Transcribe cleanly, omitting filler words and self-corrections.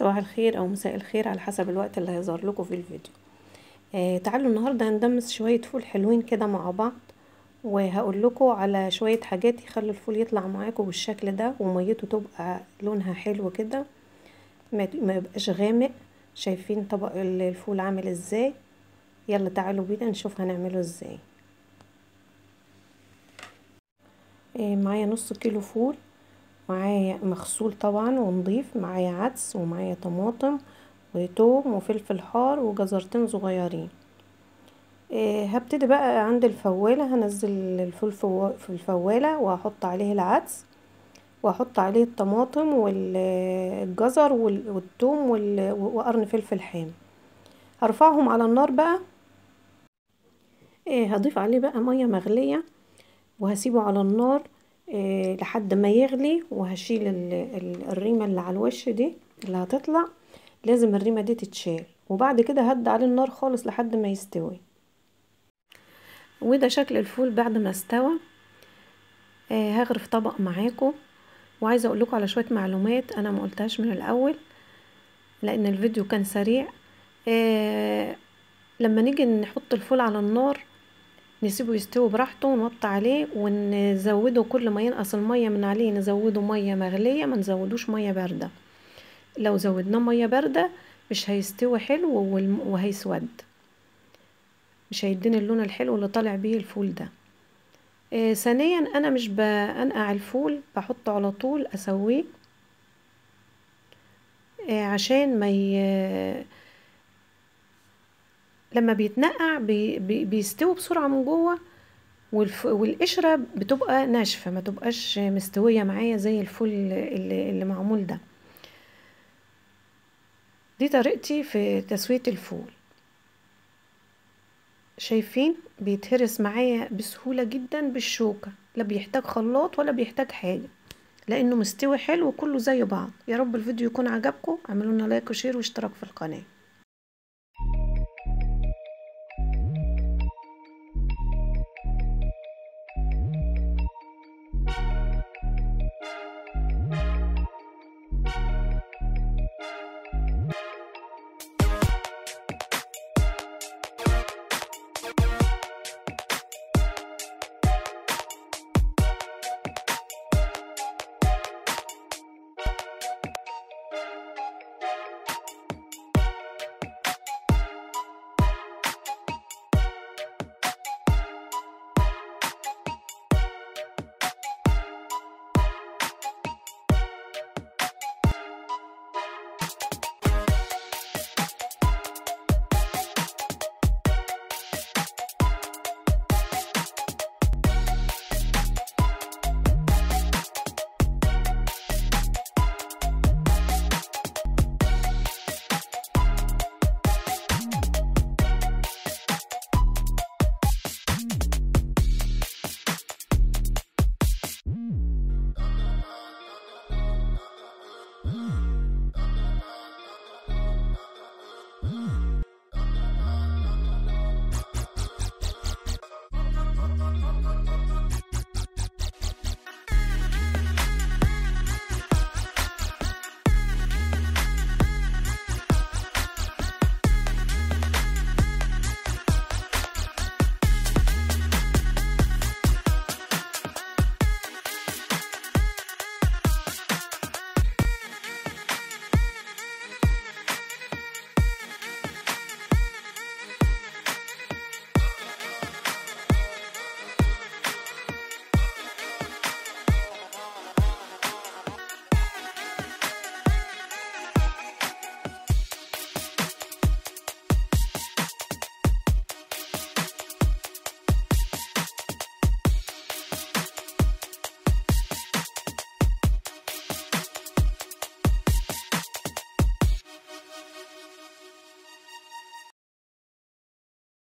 صباح الخير او مساء الخير على حسب الوقت اللي هيظهر لكم في الفيديو. تعالوا النهارده هندمس شويه فول حلوين كده مع بعض، وهقول لكم على شويه حاجات يخلوا الفول يطلع معاكم بالشكل ده وميته تبقى لونها حلو كده، ما يبقاش غامق. شايفين طبق الفول عامل ازاي؟ يلا تعالوا بينا نشوف هنعمله ازاي. معايا نص كيلو فول، معايا مغسول طبعا ونضيف، معايا عدس ومعايا طماطم وتوم وفلفل حار وجزرتين صغيرين. هبتدي بقى عند الفوالة، هنزل الفول في الفوالة وهحط عليه العدس وهحط عليه الطماطم والجزر والثوم وقرن فلفل حامي. هرفعهم على النار بقى. هضيف عليه بقى مية مغلية وهسيبه على النار لحد ما يغلي، وهشيل الريمة اللي على الوش دي اللي هتطلع، لازم الريمة دي تتشال، وبعد كده هدي عليه النار خالص لحد ما يستوي. وده شكل الفول بعد ما استوى. هغرف طبق معاكم، وعايزه اقول لكم على شويه معلومات انا ما قلتهاش من الاول لان الفيديو كان سريع. لما نيجي نحط الفول على النار نسيبه يستوي براحته ونوطي عليه ونزوده، كل ما ينقص الميه من عليه نزوده ميه مغليه، ما نزودوش ميه بارده. لو زودناه ميه بارده مش هيستوي حلو وهيسود، مش هيديني اللون الحلو اللي طالع بيه الفول ده. ثانيا انا مش بنقع الفول، بحطه على طول اسويه عشان ما لما بيتنقع بيستوي بسرعة من جوه، والقشرة بتبقى ناشفة، ما تبقاش مستوية معايا زي الفول اللي معمول ده. دي طريقتي في تسوية الفول. شايفين بيتهرس معايا بسهولة جدا بالشوكة، لا بيحتاج خلاط ولا بيحتاج حاجة، لانه مستوي حلو وكله زي بعض. يا رب الفيديو يكون عجبكم، اعملوا لنا لايك وشير واشتراك في القناة.